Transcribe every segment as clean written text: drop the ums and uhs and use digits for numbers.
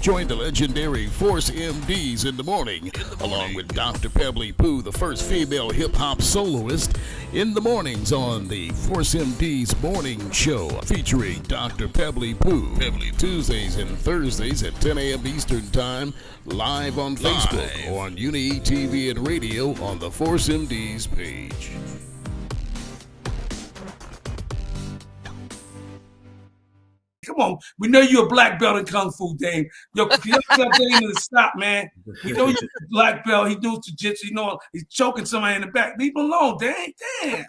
Join the legendary Force MDs in the morning, along with Dr. Pebbly Pooh, the first female hip-hop soloist, in the mornings on the Force MDs Morning Show, featuring Dr. Pebbly Pooh, Tuesdays and Thursdays at 10 a.m. Eastern Time, live on Facebook or on Uni TV and radio on the Force MDs page. Come on, we know you're a black belt in Kung Fu, Dane. Yo, tell Dane to stop, man. We know you're a black belt. He doing jiu-jitsu. You know, he's choking somebody in the back. Leave him alone, Dane. Damn.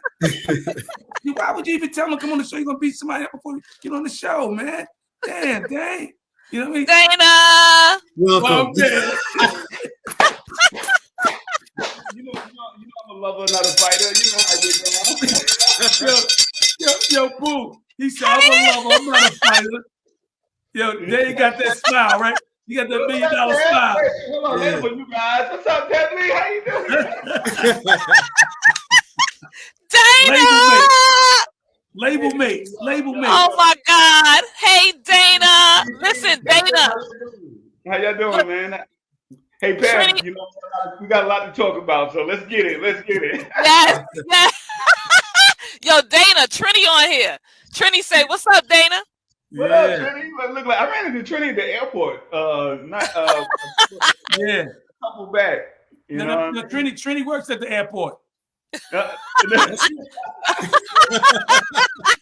Why would you even tell him, come on the show? You're going to beat somebody up before you get on the show, man. Damn, Dane. You know what I mean? Dana! Welcome. You know I'm a lover, not a fighter. You know how you doing. Yo, Boo. He said, I'm a lover, I'm not a fighter. Yo, there you got that smile, right? You got that $1 million smile. Hey, hold on, yeah. For you guys. What's up, Pebbly? How you doing? Dana! Label mates. Oh my God. Hey, Dana. Listen, Dana. How y'all doing, man? Hey, Pep, you know, we got a lot to talk about, so let's get it. Yes. Yo, Dana, Trini on here. Trini say, what's up, Dana? What up, Trini? Look like I ran into Trini at the airport. A couple back. You know Trini works at the airport. Hey,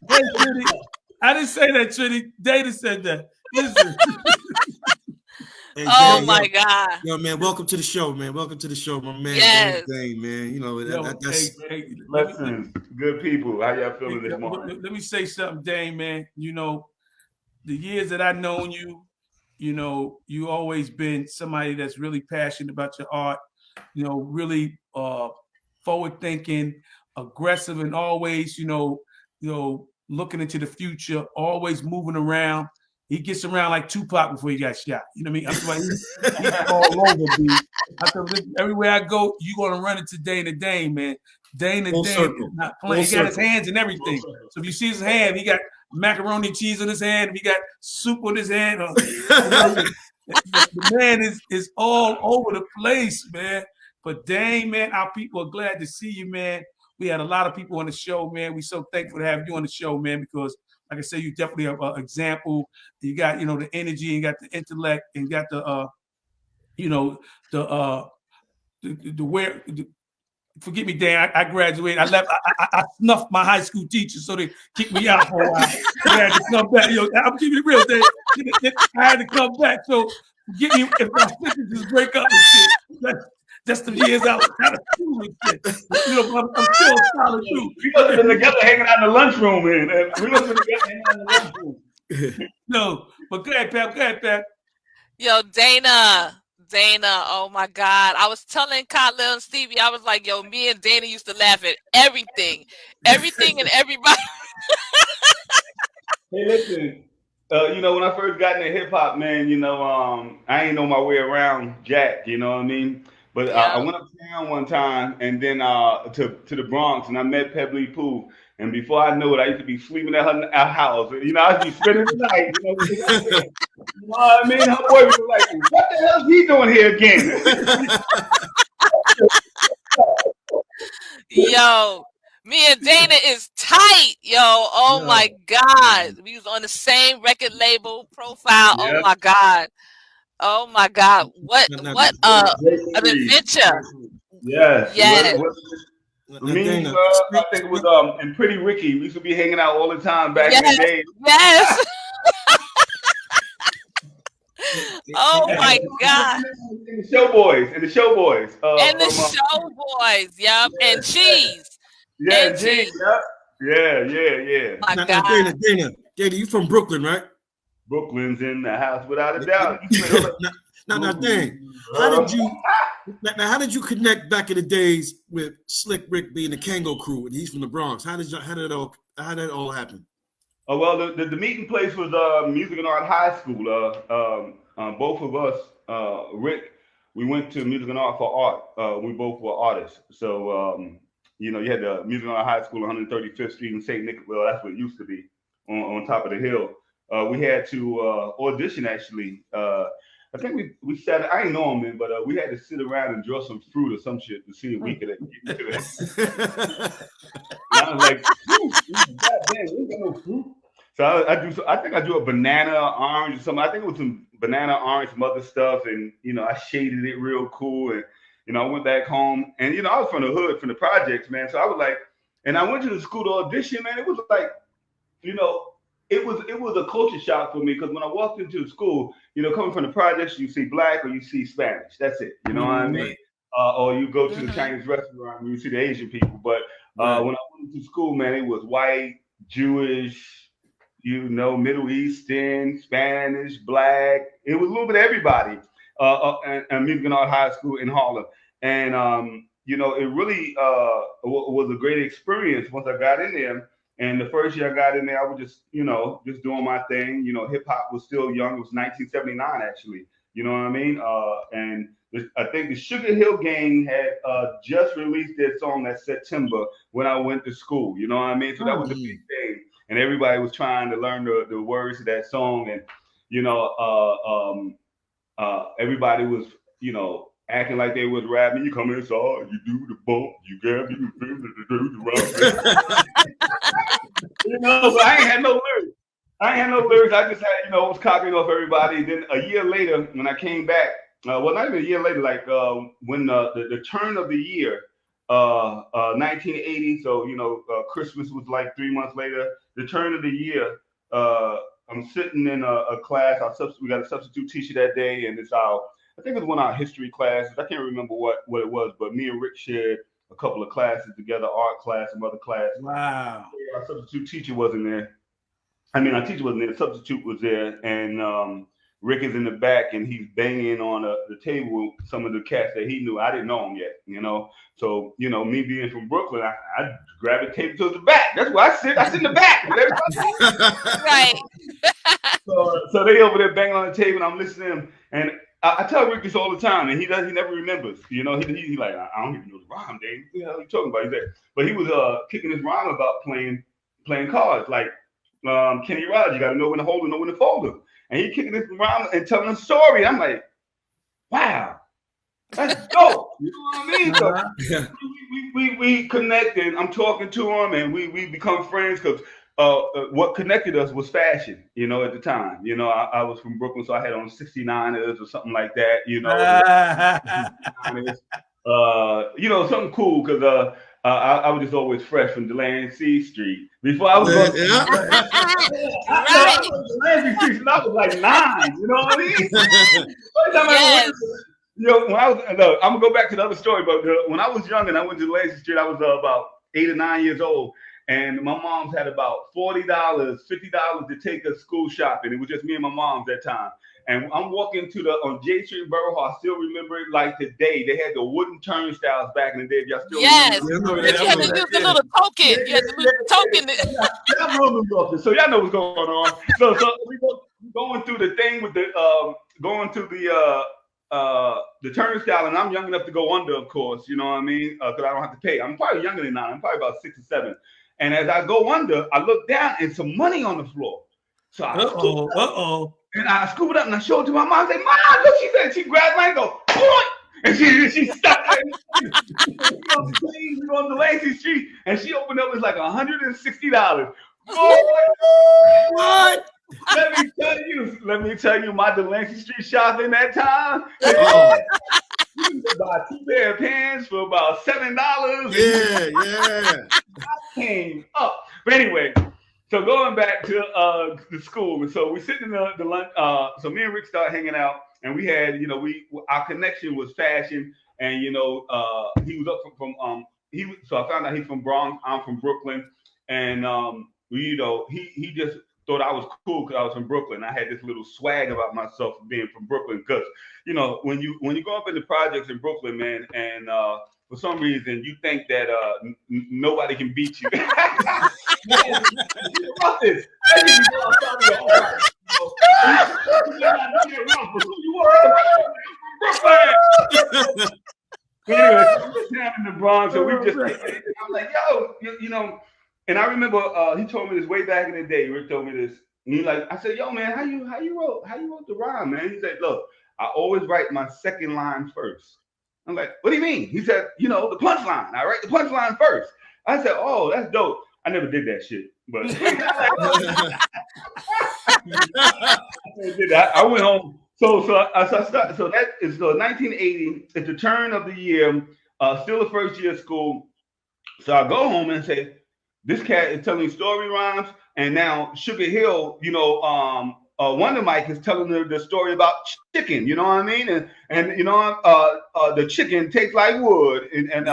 Trini, I didn't say that, Trini. Dana said that. Listen. Hey, oh Dane, my God. Yo, man, welcome to the show, man. Welcome to the show, my man. Yes. Dane, man. You know, that's listen, good people. How y'all feeling this morning? Let me say something, Dane, man. You know, the years that I've known you, you know, you always been somebody that's really passionate about your art, you know, really forward thinking, aggressive, and always, you know, looking into the future, always moving around. He gets around like Tupac before he got shot. You know what I mean? That's why he's all over, dude. I said, everywhere I go, you're going to run into Dane, man. Dane is not playing. He got his hands and everything. So if you see his hand, he got macaroni and cheese on his hand. If he got soup on his hand. The man is all over the place, man. But Dane, man, our people are glad to see you, man. We had a lot of people on the show, man. We're so thankful to have you on the show, man, because like I said, you definitely have an example. You got, you know, the energy, and you got the intellect, and you got the, you know, the where. Forgive me, Dan. I graduated. I left. I snuffed my high school teacher, so they kicked me out for a while. I had to come back. Yo, I'm keeping it real, Dan. I had to come back. So forgive me if my sentences break up and shit. That's the years I was out of school and shit. You know, but I'm still solid too. We must have been together hanging out in the lunchroom, man. We must have been together hanging out in the lunchroom. No, but go ahead, Pep. Yo, Dana, oh my God. I was telling Kyle and Stevie, I was like, yo, me and Dana used to laugh at everything and everybody. Hey, listen. You know, when I first got into hip hop, man, you know, I ain't know my way around Jack. You know what I mean? But I went uptown one time, and then to the Bronx, and I met Pebbly Pooh. And before I knew it, I used to be sleeping at her house. You know, I used to be spending the night. You know what I mean? Her boy was like, "What the hell is he doing here again?" Yo, me and Dana is tight, yo. Oh my God, we was on the same record label profile. Yep. Oh my God, what an adventure! Yes. Me, I think it was and Pretty Ricky. We used to be hanging out all the time back in the day. Yes. Oh my God. And the Showboys. And the Showboys, yep. And Cheese. Yeah, and Cheese. Yep. Yeah. My God. Dana, you from Brooklyn, right? Brooklyn's in the house without a doubt. Now, Dane, how did you connect back in the days with Slick Rick being the Kango Crew and he's from the Bronx? How did that all happen? Oh well, the meeting place was Music and Art High School. Both of us, Rick, we went to Music and Art for art. We both were artists, so you know, you had the Music and Art High School, 135th Street in St. Nicholas. Well, that's what it used to be on top of the hill. We had to audition actually. I think we sat. I ain't know him, man, but we had to sit around and draw some fruit or some shit to see if we could get into that. And I was like, God damn, we ain't got no fruit. So I think I drew a banana, orange, or something. I think it was some banana, orange, some other stuff, and I shaded it real cool. And I went back home, and I was from the hood, from the projects, man. So I was like, and I went to the school to audition, man. It was like, it was a culture shock for me, because when I walked into the school, coming from the projects, you see black or you see Spanish. That's it. You know what I mean? Or you go to the Chinese restaurant and you see the Asian people. But when I went to school, man, it was white, Jewish, Middle Eastern, Spanish, black. It was a little bit of everybody. And Music and Art High School in Harlem. And it really was a great experience once I got in there. And the first year I got in there, I was just doing my thing. Hip hop was still young. It was 1979, actually. You know what I mean? And I think the Sugar Hill Gang had just released their song that September when I went to school. You know what I mean? So that was a big thing. And everybody was trying to learn the words to that song. And, everybody was, acting like they was rapping. You come inside, you do the bump, you grab, you do the rock. But I ain't had no lyrics. I just had, was copying off everybody. Then a year later, when I came back, well, not even a year later, like when the turn of the year, 1980. So Christmas was like 3 months later. The turn of the year, I'm sitting in a class. We got a substitute teacher that day, and I think it was one of our history classes. I can't remember what it was, but me and Rick shared a couple of classes together, art class and other classes. Wow. Our substitute teacher wasn't there. I mean, our teacher wasn't there. The substitute was there, and Rick is in the back, and he's banging on the table with some of the cats that he knew. I didn't know him yet, So, me being from Brooklyn, I gravitate to the back. That's where I sit. I sit in the back. Right. So they over there banging on the table, and I'm listening to them, and I tell Rick this all the time, and he never remembers. He like, I don't even know the rhyme, Dane. What the hell are you talking about? He's like, but he was kicking his rhyme about playing cards, like Kenny Rogers. You got to know when to hold and know when to fold them. And he kicking his rhyme and telling a story. I'm like, wow, that's dope. You know what I mean? So we connected. I'm talking to him, and we become friends because. What connected us was fashion, at the time. I was from Brooklyn, so I had on 69ers or something like that, something cool, because I was just always fresh from Delancey Street. Before I was going Delancey Street, and I was like 9, you know what I mean? When I was, I'm gonna go back to the other story, but when I was young and I went to Delancey Street, I was about 8 or 9 years old. And my mom's had about $40, $50 to take us school shopping. It was just me and my mom that time. And I'm walking on J Street in Borough. I still remember it like today. They had the wooden turnstiles back in the day. If y'all still remember. Yes. You had to use the little token. You had to use the token. So y'all know what's going on. So we going through the thing with the turnstile, and I'm young enough to go under, of course. You know what I mean? Because I don't have to pay. I'm probably younger than 9. I'm probably about 6 or 7. And as I go under, I look down and some money on the floor. So I scoop it up and I show it to my mom. I say, Mom, look, she said. She grabbed mine and go, boy! And she stopped on the Delancey Street, and she opened up, it was like $160. What? Let me tell you, my Delancey Street shopping that time. You could buy 2 pair of pants for about $7. Yeah. I came up. But anyway, so going back to the school, and so we sitting in the lunch. So me and Rick started hanging out, and we had, our connection was fashion, and he was up from so I found out he's from Bronx. I'm from Brooklyn, and he just thought I was cool because I was from Brooklyn. I had this little swag about myself being from Brooklyn because, when you go up in the projects in Brooklyn, man, and for some reason you think that nobody can beat you. What's this? Anyway, down in the Bronx, so we just, I'm like, yo, and I remember he told me this way back in the day. Rick told me this. And I said, yo, man, how you wrote the rhyme, man? He said, look, I always write my second line first. I'm like, what do you mean? He said, you know, the punchline. I write the punchline first. I said, oh, that's dope. I never did that shit, but I went home. So that is 1980. It's the turn of the year, still the first year of school. So I go home and say, this cat is telling story rhymes, and now Sugar Hill, you know, Wonder Mike is telling the story about chicken. You know what I mean? And you know, the chicken tastes like wood, and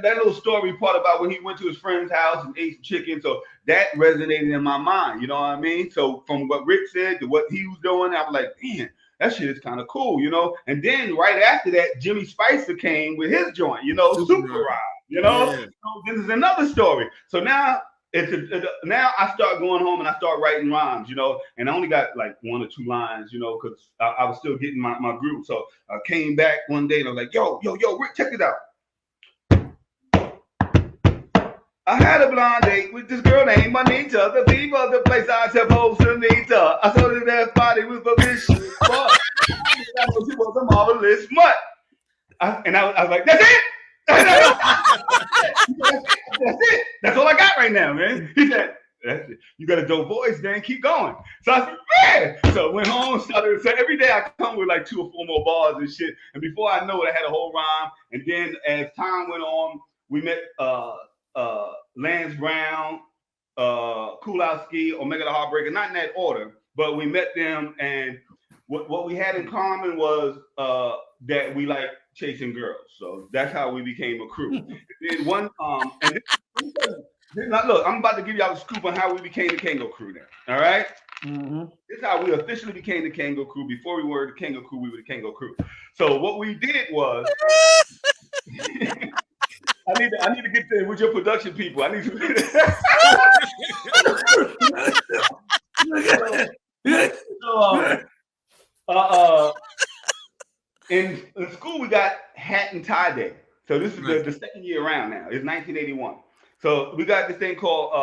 that little story part about when he went to his friend's house and ate some chicken, so that resonated in my mind. You know what I mean? So from what Rick said to what he was doing, I was like, man, that shit is kind of cool, you know. And then right after that, Jimmy Spicer came with his joint, you know, Super Ride, you know. Yeah. So this is another story. So now now I start going home and I start writing rhymes, you know, and I only got like 1 or 2 lines, you know, because I was still getting my group. So I came back one day and I was like, yo, Rick, check it out. I had a blind date with this girl named Anita. The people of the place I supposed to meet her. I saw that body was a vicious butt. I know she was a marvelous mutt. I was like, that's it. That's it. That's all I got right now, man. He said, that's it. You got a dope voice, Dan. Keep going. So I said, yeah. So I went home, started. So every day I come with like 2 or 4 more bars and shit. And before I know it, I had a whole rhyme. And then as time went on, we met Lance Brown, Kulowski, Omega the Heartbreaker, not in that order, but we met them, and what we had in common was that we like chasing girls. So that's how we became a crew. Then look, I'm about to give y'all a scoop on how we became the Kango Crew now. All right? Mm-hmm. This is how we officially became the Kango Crew. Before we were the Kango Crew, we were the Kango Crew. So what we did was I need to get there with your production people. I need to. In school we got hat and tie day. So this is the second year around now. It's 1981. So we got this thing called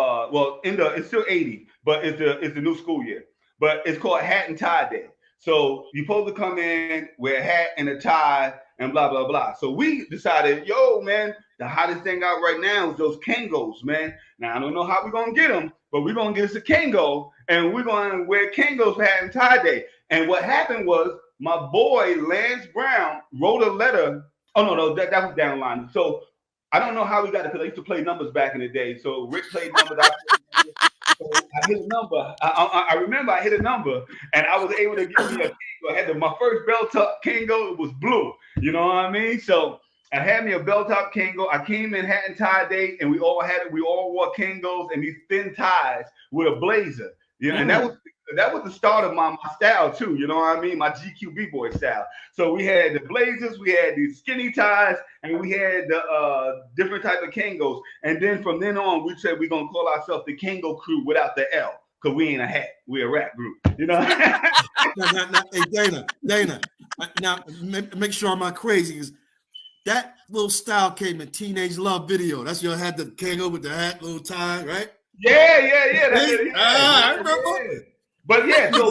it's still 80, but it's the new school year. But it's called hat and tie day. So you're supposed to come in, wear a hat and a tie, and blah, blah, blah. So we decided, yo, man, the hottest thing out right now is those Kangos, man. Now, I don't know how we're going to get them, but we're going to get us a Kango, and we're going to wear Kangos for hat and tie day. And what happened was my boy, Lance Brown, wrote a letter. Oh, no, that was down the line. So I don't know how we got it, because I used to play numbers back in the day. So Rick played numbers. So I hit a number. I remember I hit a number, and I was able to get me a Kango. I had my first bell top Kango. It was blue. You know what I mean? So I had me a bell top Kango. I came in hat and tie day, and we all wore Kangos and these thin ties with a blazer. You know, and that was the start of my style too. You know what I mean? My GQ B-boy style. So we had the blazers, we had these skinny ties, and we had the different type of Kangos. And then from then on, we said we're gonna call ourselves the Kango Crew without the L, because we ain't a hat. We're a rap group. You know? Hey, Dana. Now make sure I'm not crazy. Is that little style came in Teenage Love video? That's your had the Kango with the hat, little tie, right? Yeah. I remember. Yeah. But yeah, so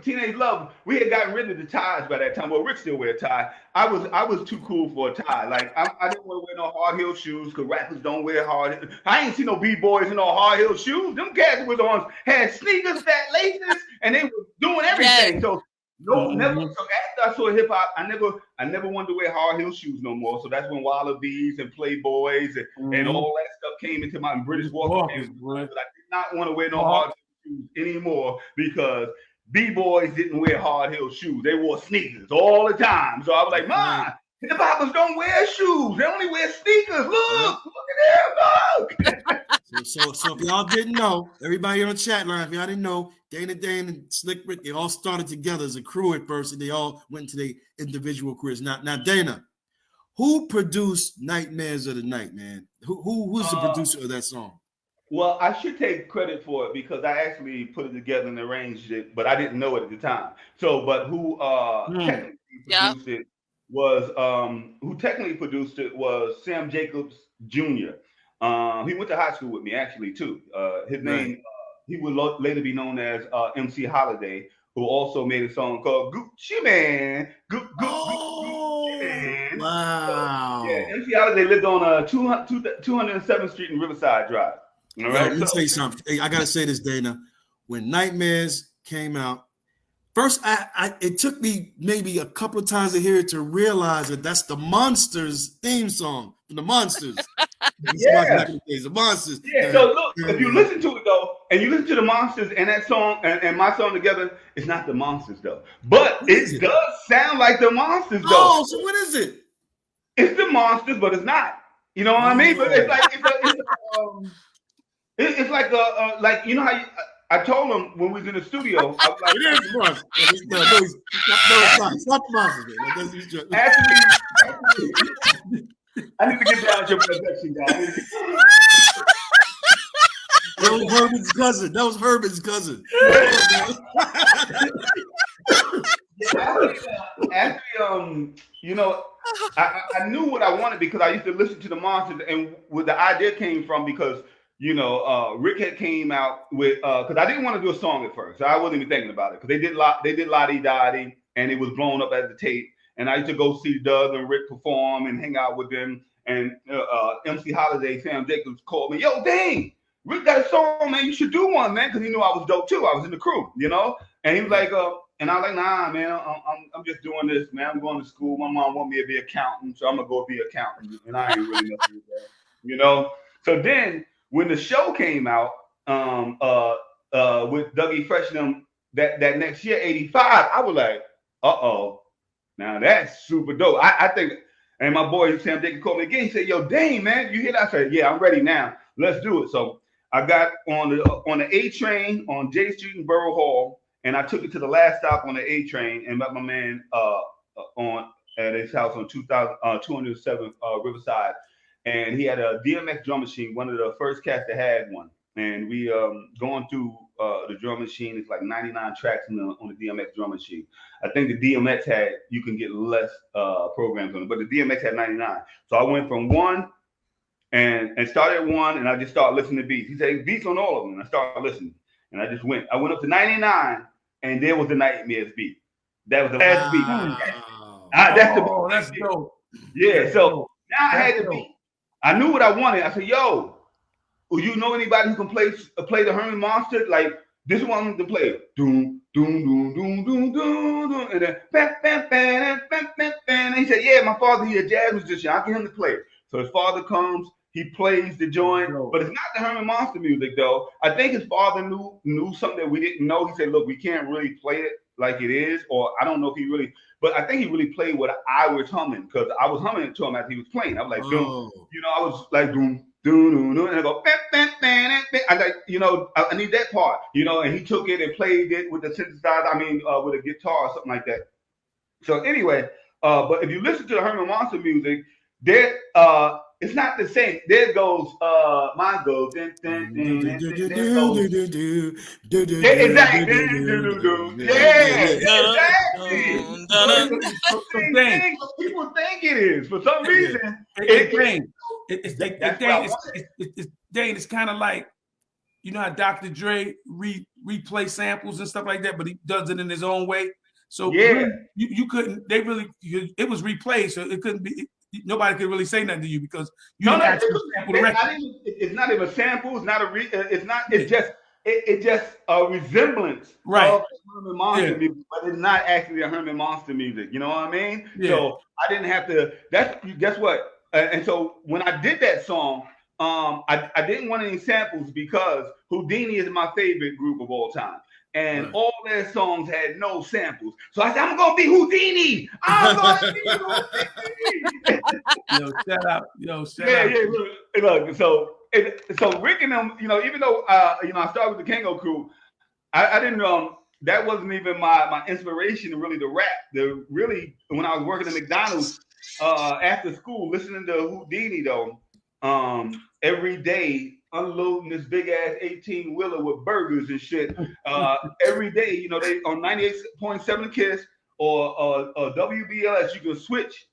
Teenage Love, we had gotten rid of the ties by that time. Well, Rick still wear a tie. I was too cool for a tie. Like I didn't want to wear no hard heel shoes, because rappers don't wear hard. I ain't seen no B-boys in no hard heel shoes. Them cats was on had sneakers, fat laces, and they were doing everything. So never. So after I saw hip hop, I never wanted to wear hard heel shoes no more. So that's when Wallabies and Playboys and all that stuff came into my British Walker. I did not want to wear no hard shoes anymore, because B-boys didn't wear hard heel shoes. They wore sneakers all the time. So I was like, man, hip hoppers don't wear shoes. They only wear sneakers. Look at them. Look. So if y'all didn't know, everybody on the chat line, if y'all didn't know, Dane and Slick Rick, they all started together as a crew at first, and they all went to their individual careers. Now, Dana, who produced Nightmares of the Night, man? Who's the producer of that song? Well, I should take credit for it, because I actually put it together and arranged it, but I didn't know it at the time. So, but who technically produced it was Sam Jacobs Jr. He went to high school with me actually too. His name he would later be known as MC Holiday, who also made a song called Gucci Man. Oh, Man. wow. So, yeah, MC Holiday lived on 207th Street in Riverside Drive. All right. Let me tell you something. Hey, I gotta say this, Dana. When Nightmares came out, first it took me maybe a couple of times to hear it to realize that that's the Monsters theme song from the Monsters. Yeah. The Monsters. Yeah. So look, if you listen to it though, and you listen to the Monsters and that song and my song together, it's not the Monsters though. But it does sound like the Monsters though. Oh, so what is it? It's the Monsters, but it's not. You know what I mean? But it's like it's like like you know how I told him when we was in the studio. I was like, it is Monsters. No, it's not. It's not the Monsters. I need to get down to your production, guys. That was Herman's cousin. Actually, you know, I knew what I wanted because I used to listen to the Monsters, and where the idea came from because you know Rick had came out with because I didn't want to do a song at first. I wasn't even thinking about it because they did Lottie Dottie, and it was blown up as the tape. And I used to go see Doug and Rick perform and hang out with them. And MC Holiday, Sam Jacobs called me, yo, Dane, Rick got a song, man. You should do one, man, because he knew I was dope too. I was in the crew, you know. And he was like, and I was like, nah, man, I'm just doing this, man. I'm going to school. My mom want me to be an accountant, so I'm gonna go be an accountant. And I ain't really nothing with that, you know. So then when the show came out, with Dougie Fresh and them that next year, 85, I was like, uh-oh. Now that's super dope. I think, and my boy Sam Jacobs called me again. He said, "Yo, Dane, man, you hear that?" I said, "Yeah, I'm ready now. Let's do it." So I got on the A train on J Street in Borough Hall, and I took it to the last stop on the A train and met my man on at his house on 207 Riverside, and he had a DMX drum machine, one of the first cats that had one. And we going through the drum machine. It's like 99 tracks on the DMX drum machine. I think the DMX had, you can get less programs on it, but the DMX had 99. So I went from one and started at one, and I just started listening to beats. He said beats on all of them, and I started listening, and I just went. I went up to 99, and there was the Nightmares beat. That was the last beat. That's dope. Yeah. That's so dope. now I had the beat. I knew what I wanted. I said, yo. You know anybody who can play the Herman Monster? Like this one to play. Doom, doom, doom, doom, doom, doom, doom. And then bam, bam, bam, bam, bam, bam. And he said, yeah, my father, he's a jazz musician. I'll get him to play it. So his father comes, he plays the joint, but it's not the Herman Monster music though. I think his father knew something that we didn't know. He said, look, we can't really play it like it is, or I don't know if he really, but I think he really played what I was humming because I was humming it to him as he was playing. I was like, doom, you know, I was like doom. And I go, I like, you know, I need that part, you know, and he took it and played it with the synthesizer, with a guitar or something like that. So anyway, but if you listen to the Herman Monster music, there, it's not the same. There goes, mine goes, exactly. People think it is for some reason. Dane, it's kind of like, you know how Dr. Dre replay samples and stuff like that, but he does it in his own way. So yeah, you couldn't. It was replayed, so it couldn't be. Nobody could really say nothing to you because you didn't actually sample the record. It's not even a sample. It's not a. It's not. It's just. It's just a resemblance of Herman Monster music, but it's not actually a Herman Monster music. You know what I mean? Yeah. So I didn't have to. Guess what? And so when I did that song, I didn't want any samples because Houdini is my favorite group of all time. And all their songs had no samples. So I said, I'm going to be Houdini. I'm going to be Houdini. Shout out. Look, so Rick and them, you know, even though, I started with the Kango crew, I didn't, that wasn't even my inspiration really to rap. Really, when I was working at McDonald's after school, listening to Houdini though, every day, unloading this big ass 18-wheeler with burgers and shit. Every day, you know, they on 98.7 Kiss or WBLS, you can switch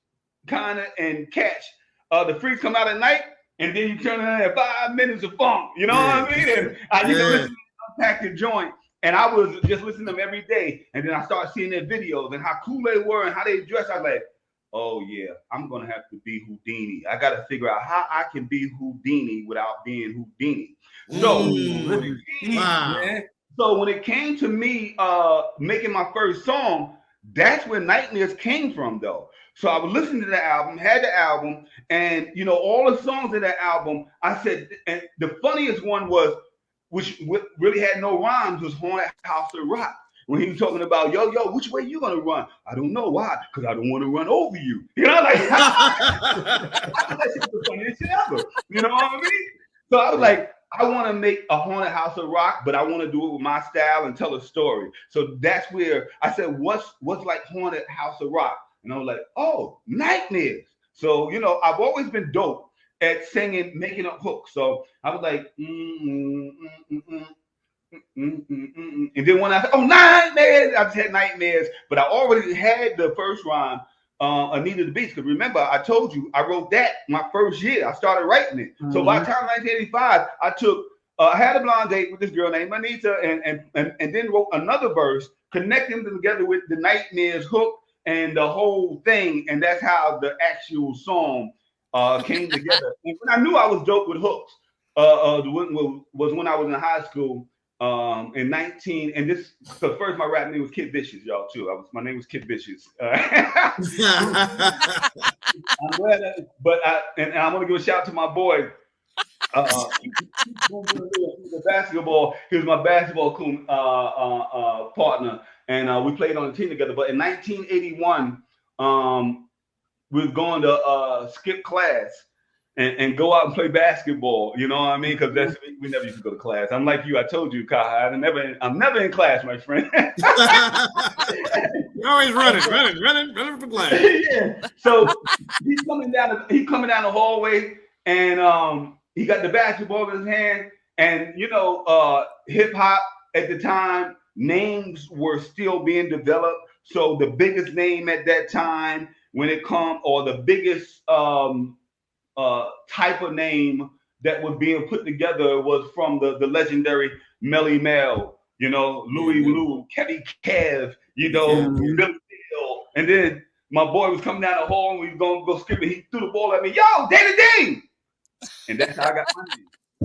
kind of and catch. The Freaks come out at night, and then you turn it on at 5 minutes of funk. You know what I mean? And I used to listen to Unpack the Joint, And I was just listening to them every day. And then I started seeing their videos and how cool they were and how they dressed. I was like, oh yeah, I'm gonna have to be Houdini. I gotta figure out how I can be Houdini without being Houdini. So, so when it came to me making my first song, that's where Nightmares came from, though. So I was listening to the album, had the album, and you know all the songs in that album. I said, and the funniest one was, which really had no rhymes, was Haunted House of Rock. When he was talking about, yo, which way you gonna run? I don't know. Why? Because I don't want to run over you. You know, like that shit was the funniest shit ever. You know what I mean? So I was like, I want to make a Haunted House of Rock, but I want to do it with my style and tell a story. So that's where I said, what's like Haunted House of Rock? And I was like, oh, Nightmares. So, you know, I've always been dope at singing, making up hooks. So I was like, and then when I said, oh, Nightmares, I just had Nightmares, but I already had the first rhyme, Anita the Beast. Because remember, I told you, I wrote that my first year. I started writing it. Mm-hmm. So by the time 1985, I had a blind date with this girl named Anita, and then wrote another verse, connecting them together with the Nightmares hook and the whole thing. And that's how the actual song came together. And when I knew I was dope with hooks, was when I was in high school. In 19, and this, so first my rap name was Kid Vicious, y'all too. My name was Kid Vicious. I'm glad that, but and I want to give a shout out to my boy. He was my basketball partner, and we played on the team together. But in 1981, we was going to skip class. And go out and play basketball, you know what I mean? Because we never used to go to class. I'm like you. I told you, Kai. I'm never in class, my friend. You're always running from class. Yeah. So he's coming down the hallway, and he got the basketball in his hand. And you know, hip hop at the time, names were still being developed. So the biggest name at that time, when it come, or the biggest type of name that was being put together was from the legendary Melly Mel, you know, Louis Lou, Kevy Kev, you know, Billy Bill. And then my boy was coming down the hall and we was going to go skip it. He threw the ball at me, yo, Dane! And that's how I got my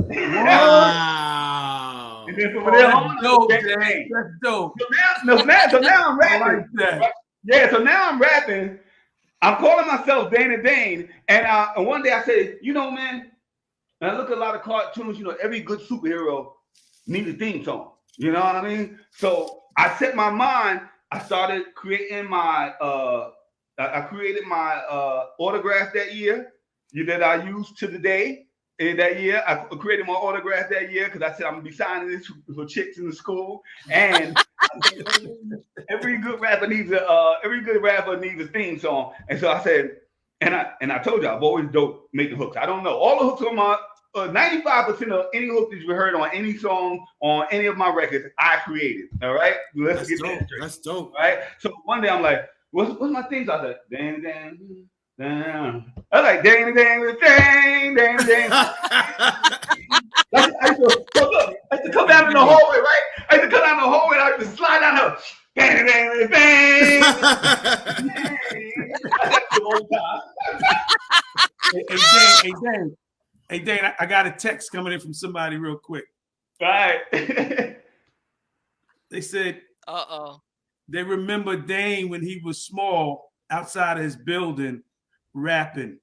name. Wow. And then from there on, that's dope. So now I'm rapping. I like that. Yeah, so now I'm rapping. I'm calling myself Dane, and one day I said, you know, man, and I look at a lot of cartoons, you know, every good superhero needs a theme song. You know what I mean? So I set my mind, I started creating my, I created my autograph that year that I used to the day. That year, I created my autograph that year because I said I'm gonna be signing this for chicks in the school, and every good rapper needs a theme song. And so I said, and I told you I've always dope making hooks. I don't know all the hooks on my 95% of any hook that you heard on any song on any of my records, I created. All right, let's get that straight. That's dope. All right. So one day I'm like, what's my theme song? I said, Dane. I was like, Dane. I used to come down in the hallway, right? I used to come down the hallway and I used to slide down her. Hey, Dane, I got a text coming in from somebody real quick. All right. They said, they remember Dane when he was small outside of his building rapping.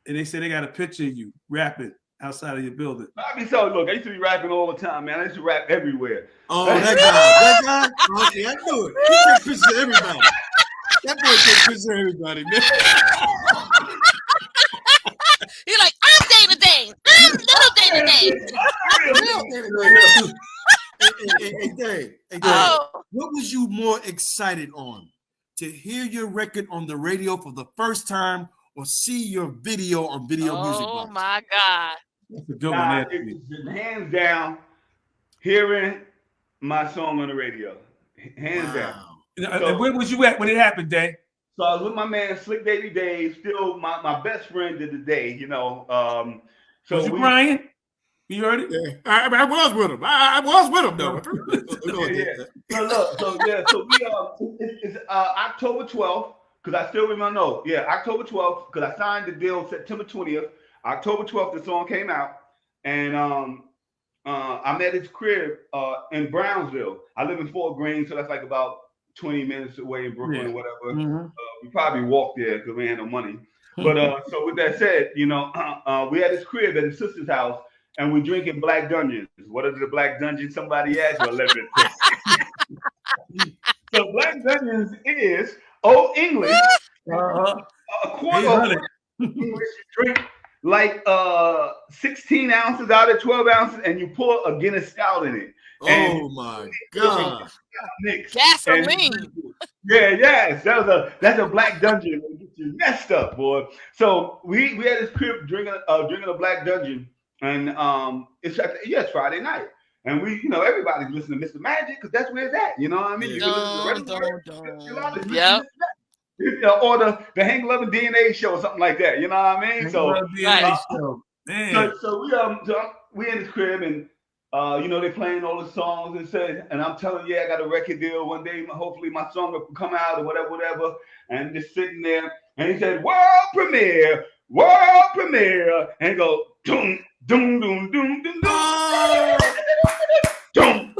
And they said they got a picture of you rapping outside of your building. I mean, so look, I used to be rapping all the time, man. I used to rap everywhere. Oh, that guy. Okay, I knew it. He took pictures of everybody. That boy takes pictures of everybody, man. You're like, I'm Dane. I'm little Dane. Hey, what was you more excited on? To hear your record on the radio for the first time, or see your video on Video Music Box? Oh my God! That's a good one. It's hands down, hearing my song on the radio. Hands down. And where was you at when it happened, Dane? So I was with my man Slick Baby Dave, still my best friend to the day, you know. So was you crying? You heard it? Yeah, I was with him. I was with him though. So we it's October 12th, because I still remember. No, yeah, October 12th, because I signed the deal September 20th. October 12th, the song came out, and I'm at his crib in Brownsville. I live in Fort Greene, so that's like about 20 minutes away in Brooklyn or whatever. Mm-hmm. We probably walked there because we had no money. But so with that said, we had his crib at his sister's house, and we drinking Black Dungeons. What are the Black Dungeons? Somebody asked. Well, let me tell. So Black Dungeons is Old English, a quarter of English. You drink like 16 ounces out of 12 ounces, and you pour a Guinness Stout in it. Oh my God! Gasoline. Yes, that's a Black Dungeon. Get you messed up, boy. So we had this crib drinking a Black Dungeon, and it's Friday night, and everybody's listening to Mr. Magic because that's where it's at. You know what I mean? Yeah. Or the Hank Lovin' DNA show or something like that. You know what I mean? So we in this crib, and they playing all the songs and I'm telling you, I got a record deal. One day, hopefully my song will come out or whatever. And just sitting there, and he said, world premiere. And he go, doom, doom, doom, doom, doom, doom. Doom.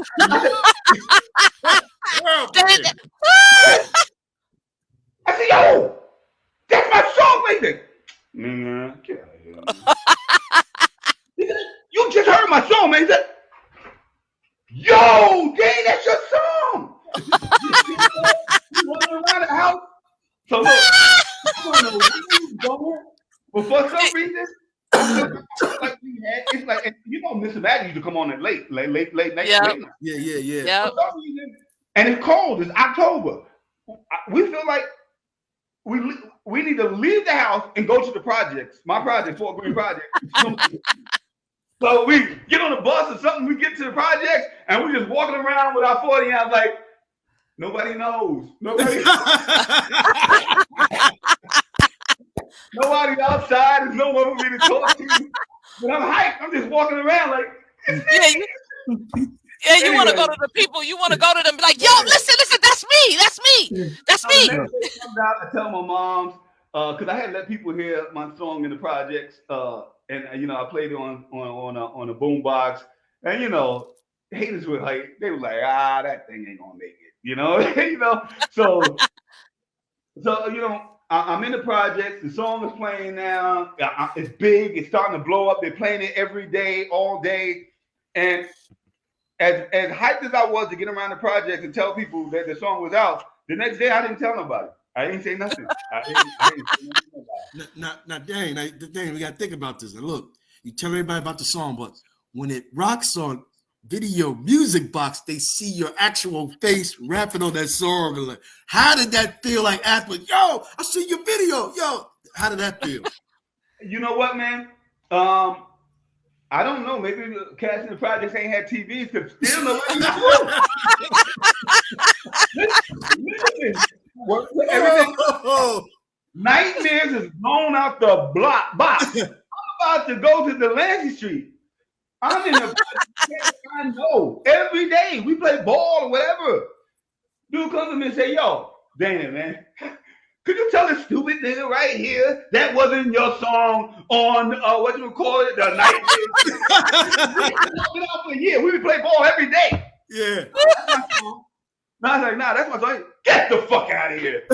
I said, yo, that's my song right there. Get out of here. You just heard my song, man. He said, yo, Dane, that's your song. You running around the house. So look, I don't know where you going, but for some reason, it's like Mr. Magic used to come on at late night. Yeah. For some reason, and it's cold. It's October. We feel like we need to leave the house and go to the projects. My project, Fort Greene Project. So we get on the bus or something. We get to the projects and we just walking around with our 40. And I was like, nobody knows. Nobody outside. There's no one for me to talk to. But I'm hyped. I'm just walking around like. You want to go to the people. You want to go to them. Be like, yo, listen. That's me. That's me. I tell my moms because I had let people hear my song in the projects. And I played it on a boombox, and haters were like, they were like, that thing ain't gonna make it, So I'm in the projects. The song is playing now. It's big. It's starting to blow up. They're playing it every day, all day. And as hyped as I was to get around the projects and tell people that the song was out, the next day I didn't tell nobody. I didn't say nothing. I didn't say nothing about it. Now, Dane, we got to think about this. And look, you tell everybody about the song, but when it rocks on Video Music Box, they see your actual face rapping on that song. Like, how did that feel like after? Yo, I see your video. Yo, how did that feel? You know what, man? I don't know. Maybe the cast in the projects ain't had TVs because still nobody Listen. Everything. Nightmares is blown out the box. I'm about to go to Delancey Street. I'm in the I know every day we play ball or whatever. Dude comes to me and say, yo, Dane, man, could you tell this stupid nigga right here that wasn't your song on what you call it, the night? For a year. We would play ball every day. Yeah. No, I was like, nah, that's my song. Get the fuck out of here.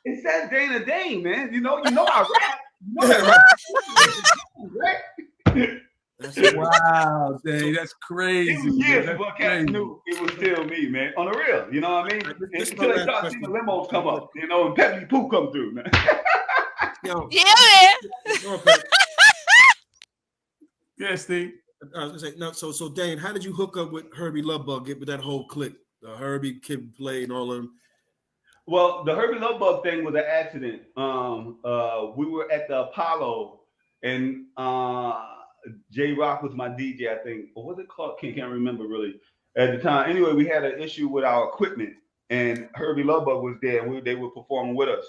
It says Dane, man. You know I rap. Wow, Dane, that's crazy. It was years before cats knew it was still me, man. On the real, you know what I mean? Until they start seeing the limos come up, and Peppy Poo come through, man. Yes, Steve. I was gonna say no. So Dane, how did you hook up with Herbie Lovebug? Get with that whole clique, Herbie, Kid Play, and all of them. Well, the Herbie Lovebug thing was an accident. We were at the Apollo, and J Rock was my DJ, I think. Or was it called? Can't remember really at the time. Anyway, we had an issue with our equipment, and Herbie Lovebug was there. And they were performing with us,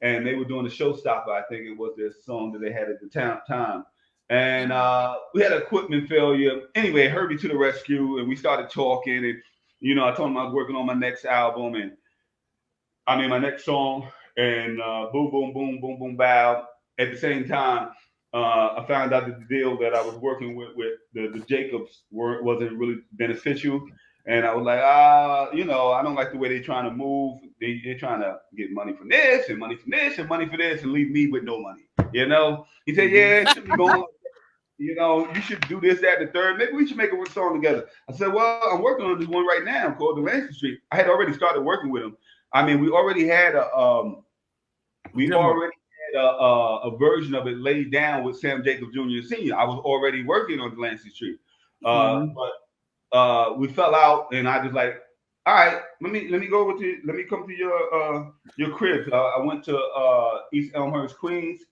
and they were doing the Showstopper. I think it was their song that they had at the time. And we had equipment failure. Anyway, Herbie to the rescue, and we started talking. And I told him I was working on my next album, and I mean my next song. And boom, boom, boom, boom, boom, bow. At the same time, I found out that the deal that I was working with the Jacobs wasn't really beneficial. And I was like, I don't like the way they're trying to move. They're trying to get money from this and money from this and money for this and leave me with no money. He said, yeah, it should be going. You should do this, that, the third. Maybe we should make a song together. I said, well, I'm working on this one right now called Delancey Street. I had already started working with him. I mean, we already had a version of it laid down with Sam Jacobs Jr. and Sr. I was already working on Delancey Street, but we fell out, and I just like, all right, let me come to your crib. I went to East Elmhurst, Queens,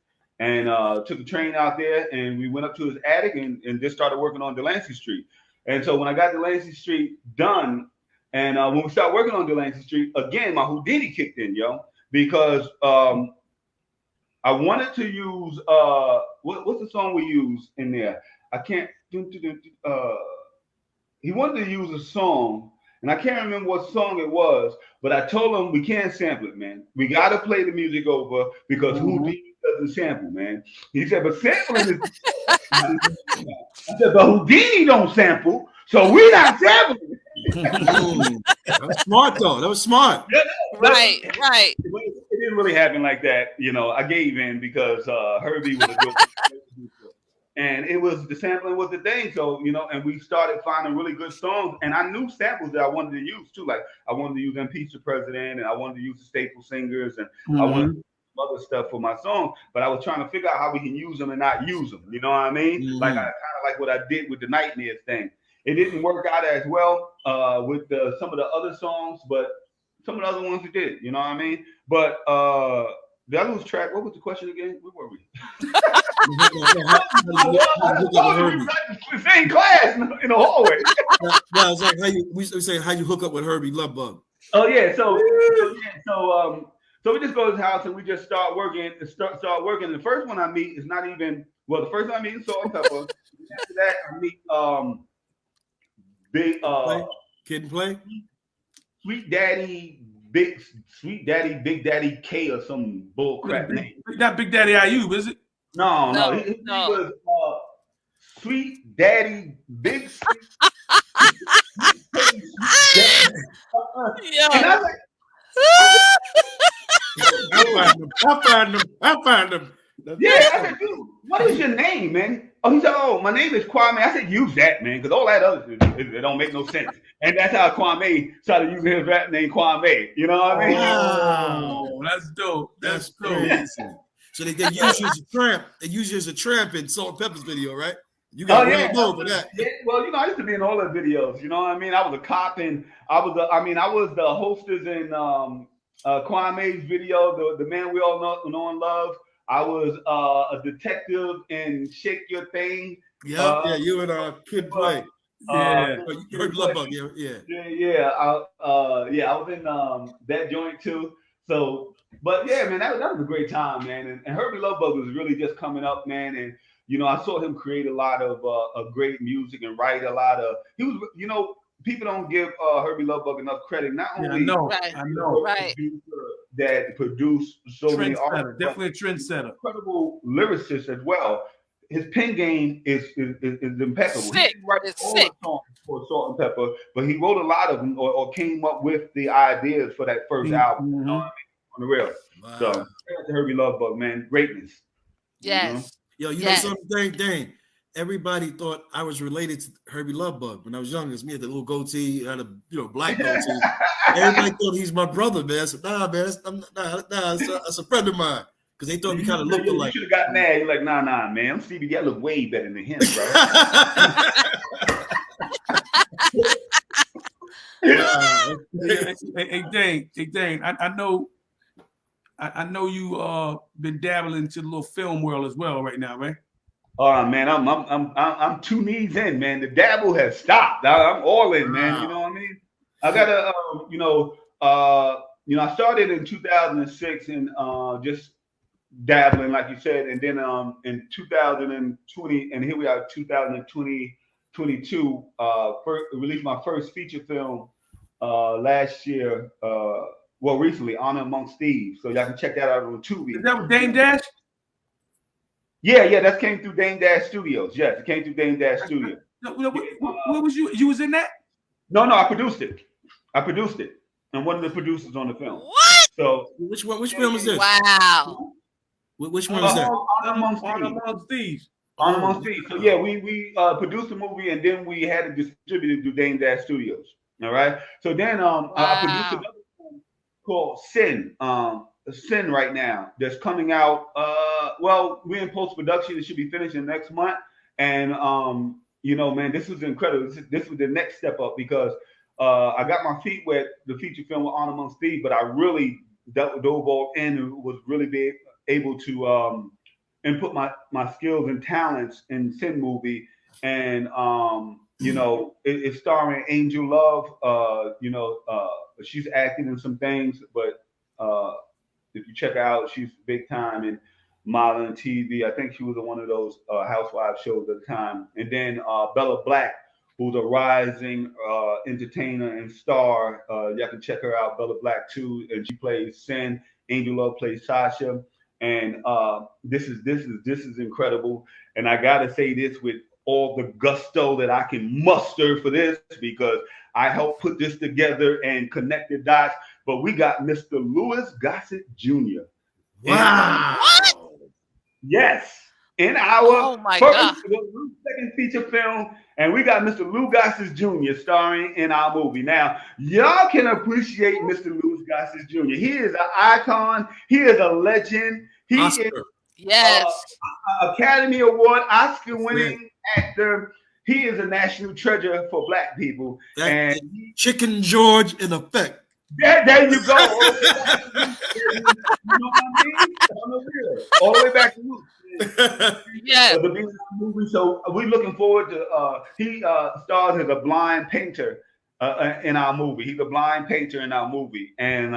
and took a train out there, and we went up to his attic and just started working on Delancey Street. And so when I got Delancey Street done, and when we started working on Delancey Street again, my Houdini kicked in, because I wanted to use what's the song we use in there? I can't. He wanted to use a song, and I can't remember what song it was, but I told him we can't sample it, man. We got to play the music over because Houdini doesn't sample, man. He said, but sampling is. I said, but Houdini don't sample, so we're not sampling. That was smart, though. That was smart. Right. It didn't really happen like that. I gave in because Herbie was a good producer. And it was the sampling was the thing. So, and we started finding really good songs. And I knew samples that I wanted to use too. Like I wanted to use Impeach the President, and I wanted to use the Staple Singers, and I wanted to use some other stuff for my song. But I was trying to figure out how we can use them and not use them. You know what I mean? Like I kind of like what I did with the Nightmares thing. It didn't work out as well with some of the other songs, but some of the other ones we did. You know what I mean? But did I lose track? What was the question again? Where were we? Same class in the hallway. Yeah, it's like we say how you hook up with Herbie Love Bug. Oh yeah, so we just go to his house and we just start working. Start working. The first one I meet is not even the first one I meet is Salt and Pepper. After that, I meet Kid and Play, Sweet Daddy, Big Daddy K or some bull crap name. Not Big Daddy Ayub, is it? No. He was Sweet Daddy Big. And I was like, I found him. Yeah, I said, dude, what is your name, man? Oh, he said, my name is Kwame. I said, use that, man, because all that other it don't make no sense. And that's how Kwame started using his rap name, Kwame. You know what I mean? Oh, that's dope. That's dope. So they use you as a tramp. They use you as a tramp in Salt and Pepper's video, right? You got know for that. Yeah, well, I used to be in all the videos. You know what I mean? I was a cop, and I was the hostess in Kwame's video, the man we all know and love. I was a detective in Shake Your Thing. Yeah, you and Kid Play. Yeah, Herbie Love Bug. Yeah. I was in that joint too. So, but yeah, man, that was a great time, man. And Herbie Love Bug was really just coming up, man. And I saw him create a lot of great music and write a lot of. He was, people don't give Herbie Love Bug enough credit. Not only I know, right. That produced so many artists, definitely a trendsetter, incredible lyricist as well. His pen game is impeccable. Sick. He sick. Songs for Salt and Pepper, but he wrote a lot of them or came up with the ideas for that first album. You know what I mean? On the real. Wow. So, shout out to Herbie Love Bug, man. Greatness. Yes. Yo, know something, Dane? Everybody thought I was related to Herbie Love Bug when I was young. It's me had the little goatee, had a black goatee. Everybody thought he's my brother, man. So, nah, man, that's a friend of mine. Because they thought we kind of looked alike. You should have got mad. You're like, nah, man. I'm Stevie. I look way better than him, bro. Hey, Dane. I know you been dabbling into the little film world as well right now, man. Oh man, I'm 2 knees in, man. The dabble has stopped. I'm all in, man. You know what I mean? I gotta, I started in 2006 and just dabbling, like you said, and then in 2020, and here we are, 2022, released my first feature film last year. Well, recently, Honor Amongst Thieves. So y'all can check that out on Tubi. Is that with Dane Dash? Yeah, that came through Dane Dash Studios. Yes, it came through Dane Dash Studios. Where was you? You was in that? No, I produced it. I'm one of the producers on the film. What? So Which film is this? Wow. Which one is that? Honor Amongst Thieves. Honor Amongst Thieves. So yeah, we produced the movie and then we had it distributed through Dane Dash Studios. All right. So then I produced another film called Sin. Sin right now that's coming out. Well, we're in post-production. It should be finishing next month. And you know, man, this was incredible. This was the next step up because I got my feet wet, the feature film with Honor Amongst Thieves, but I really dove all in and was really able to input my skills and talents in Sin movie. And you know, it's starring Angel Love. You know, she's acting in some things, but if you check her out, she's big time in modeling TV. I think she was on one of those housewives shows at the time. And then Bella Black, who's a rising entertainer and star. Y'all can check her out, Bella Black too, and she plays Sin. Angel Love plays Sasha. And this is incredible. And I gotta say this with all the gusto that I can muster for this because I helped put this together and connect the dots. But we got Mr. Louis Gossett Jr. Wow. What? Yes. In our second feature film. And we got Mr. Lou Gossett Jr. starring in our movie. Now, y'all can appreciate Mr. Louis Gossett Jr. He is an icon. He is a legend. He Oscar. Yes. Academy Award, Oscar-winning actor. He is a national treasure for Black people. And Chicken George in effect. There you go. You know what I mean? All the way back to Luke. Yeah. Movie. So we're looking forward to. He stars as a blind painter in our movie. He's a blind painter in our movie, and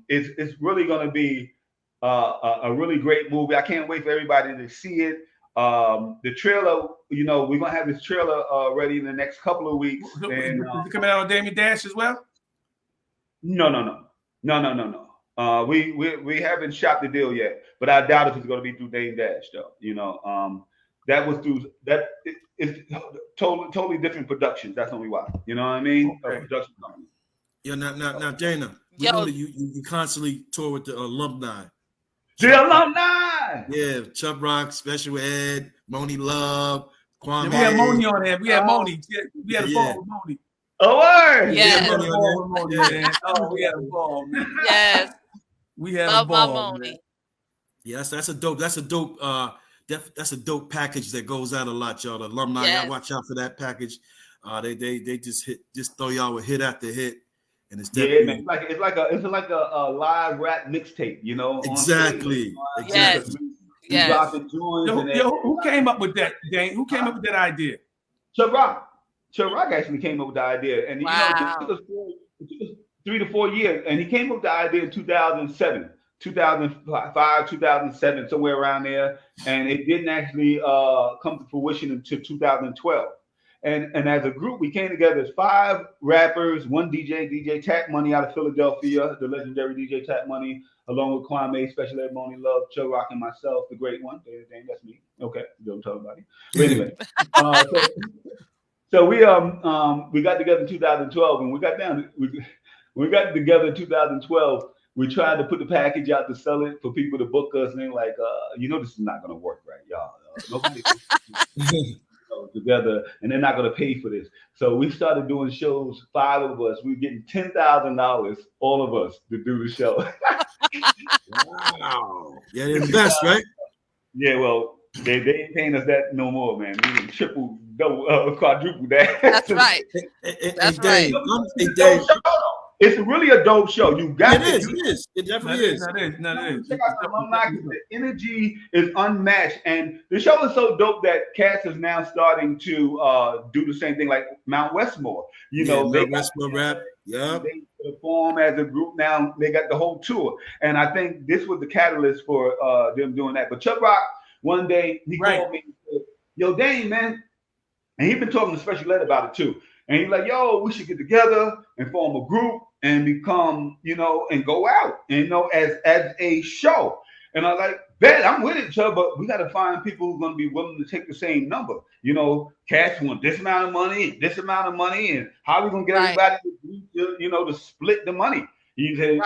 it's really going to be a really great movie. I can't wait for everybody to see it. The trailer, you know, we're gonna have this trailer ready in the next couple of weeks. And is it coming out on Dame Dash as well? No. We haven't shot the deal yet, but I doubt if it's going to be through Dane Dash though. You know, that was through that. It's totally different productions. That's only why. You know what I mean? Okay. Production company. Yeah. Now, Dana, we know that you constantly tour with the alumni. The alumni. Yeah, Chubb Rock, Special Ed, Moni Love, Kwame. We had Moni on there. We had Moni. We had a ball with Moni. Oh, word. Yes. We had a ball with Moni, man. Oh, we had a ball, man. Yes. We had Love a ball, my Moni. man. Yes, that's a dope that's a dope package that goes out a lot, y'all. The alumni, Yes. y'all watch out for that package. They just throw y'all with hit after hit, and it's Yeah, man. It's like a live rap mixtape, you know. Exactly. Yes. Yes. Who came up with that, Dane? Who came up with that idea? Chubb Rock actually came up with the idea, and Wow. it took us 3 to 4 years, and he came up with the idea in 2007. 2005, 2007, somewhere around there, and it didn't actually come to fruition until 2012. And as a group, we came together as 5 rappers, 1 DJ Tap Money out of Philadelphia, the legendary DJ Tap Money, along with Kwame, Special Ed, Moni Love, Chubb Rock, and myself, the great one. Dane, that's me. Okay, don't tell anybody. But anyway, so we got together in 2012, and we got together in 2012. We tried to put the package out to sell it for people to book us, and they're like, you know, this is not going to work, right, y'all? Nobody together, and they're not going to pay for this. So we started doing shows, 5 of us. We were getting $10,000, all of us, to do the show. Wow. Yeah, they're the best, right? Yeah, well, they ain't paying us that no more, man. We did triple, double, quadruple that. That's right. That's right. it's really a dope show. You got it is. It definitely is. It is. Check out the alumni. The energy is unmatched, and the show is so dope that cast is now starting to do the same thing, like Mount Westmore. You know, they Westmore rap. Yeah, they perform as a group now. They got the whole tour, and I think this was the catalyst for them doing that. But Chuck Rock, one day he called me and said, "Yo, Dane, man," and he'd been talking to Special Ed about it too. And he's like, "Yo, we should get together and form a group and become, you know, and go out, and, you know, as a show." And I was like, "Bet, I'm with it, Chuck, but we got to find people who are going to be willing to take the same number. You know, Cash want this amount of money, and this amount of money, and how are we going to get everybody, you know, to split the money?" He said,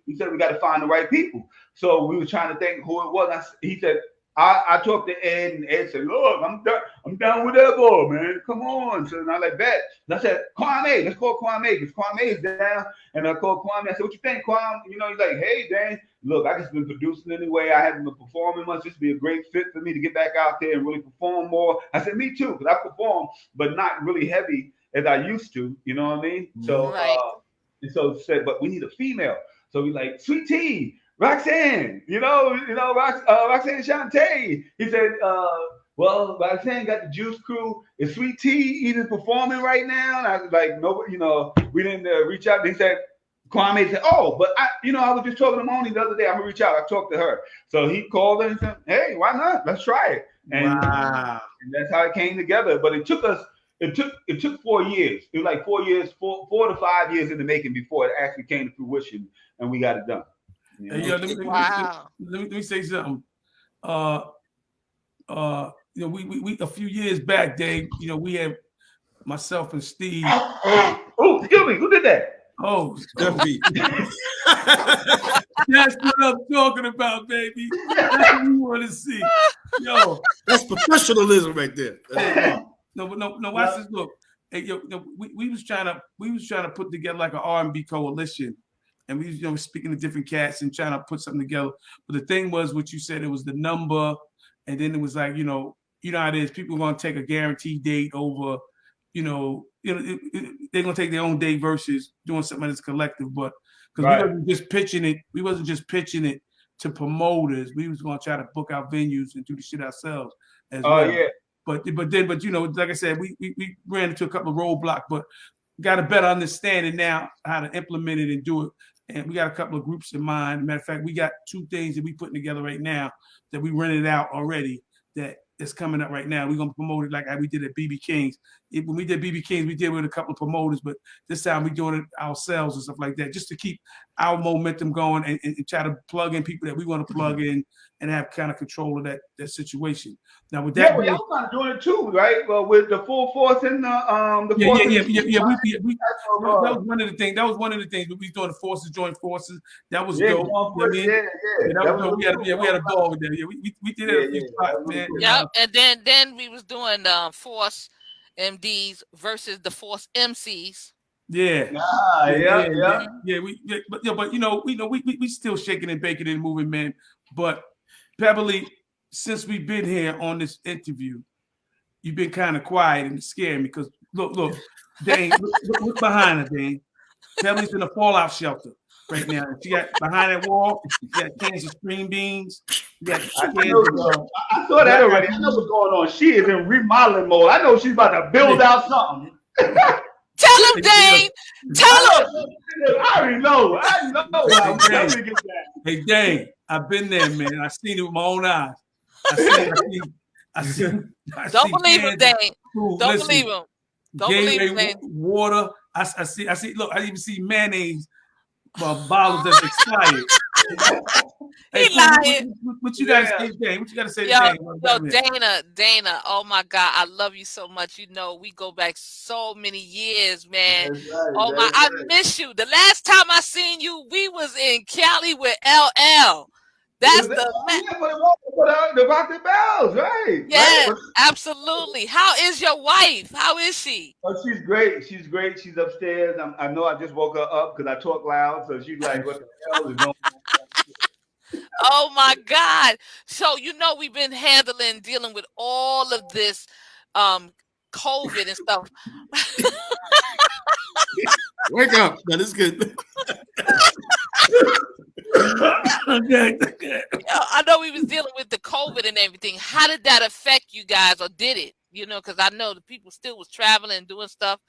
he said we got to find the right people. So we were trying to think who it was. He said, I talked to Ed, and Ed said, "Look, I'm down with that boy, man. Come on." So I like, bet. And I said, "Kwame, let's call Kwame, because Kwame is down." And I called Kwame. I said, "What you think, Kwame?" You know, he's like, "Hey, Dan, look, I just been producing anyway. I haven't been performing much. This would be a great fit for me to get back out there and really perform more." I said, "Me too, because I perform, but not really heavy as I used to." You know what I mean? So, and so said, "But we need a female." So we like, "Sweet Tea, Roxanne, you know, Roxanne Shante." He said, "Well, Roxanne got the Juice Crew. Is Sweet Tea even performing right now?" And I was like, "No, you know, we didn't reach out." He said, Kwame said, "Oh, but I was just talking to Moni the other day. I'm gonna reach out." I talked to her. So he called her and said, "Hey, why not? Let's try it." And, and that's how it came together. But it took 4 years. It was like 4 years, 4 to 5 years in the making before it actually came to fruition, and we got it done. You know? Hey, let me say something. You know, we a few years back, Dave, you know, we had myself and Steve. Oh, excuse me, who did that? Oh, Duffy. That's what I'm talking about, baby. That's what we want to see. Yo, that's professionalism right there. No, watch this. Look, hey, yo, we was trying to put together like an R&B coalition, and we was, you know, speaking to different cats and trying to put something together. But the thing was, what you said, it was the number, and then it was like, you know how it is. People are gonna take a guaranteed date over, they're gonna take their own date versus doing something that's collective. But because we wasn't just pitching it to promoters. We was gonna try to book our venues and do the shit ourselves as well. Yeah. But you know, like I said, we ran into a couple of roadblocks, but got a better understanding now how to implement it and do it. And we got a couple of groups in mind. Matter of fact, we got 2 things that we putting together right now that we rented out already that's coming up right now. We're gonna promote it like how we did at BB King's. When we did BB King's, we did with a couple of promoters, but this time we're doing it ourselves and stuff like that, just to keep our momentum going and try to plug in people that we want to plug in and have kind of control of that situation. Now with that, y'all kind of doing it too, right? Well, with the full force and the that was one of the things. That was one of the things. We was doing the forces, joint forces. That was dope. We had a ball with that. Yeah, we did it a few spots, man. Yep, and then we was doing Force MDs versus the Force MCs. Yeah. But you know, we still shaking and baking and moving, man. But Beverly, since we've been here on this interview, you've been kind of quiet and scared me because look, Dane, look behind her, Dane. Beverly's in a fallout shelter right now. She got behind that wall. She got cans of string beans. I saw that already. I know what's going on. She is in remodeling mode. I know she's about to build out something. Tell him, Dane. Tell him. I already know. Hey, Dane, I've been there, man. I've seen it with my own eyes. Don't believe him, Dane. Don't believe him. Don't believe him, Dane. Water. I see. Look, I even see mayonnaise bottles that's expired. He lying. What you gotta say, Dane? What you gotta say, Dana? Oh my God, I love you so much. You know, we go back so many years, man. I miss you. The last time I seen you, we was in Cali with LL. That's the Rock the Bells, right? Yes, right? Absolutely. How is your wife? How is she? Oh, she's great. She's great. She's upstairs. I know I just woke her up because I talk loud, so she's like, "What the hell is going on?" Oh my God. So you know we've been dealing with all of this COVID and stuff. Wake up. That is good. I know we was dealing with the COVID and everything. How did that affect you guys, or did it? Because I know the people still was traveling and doing stuff.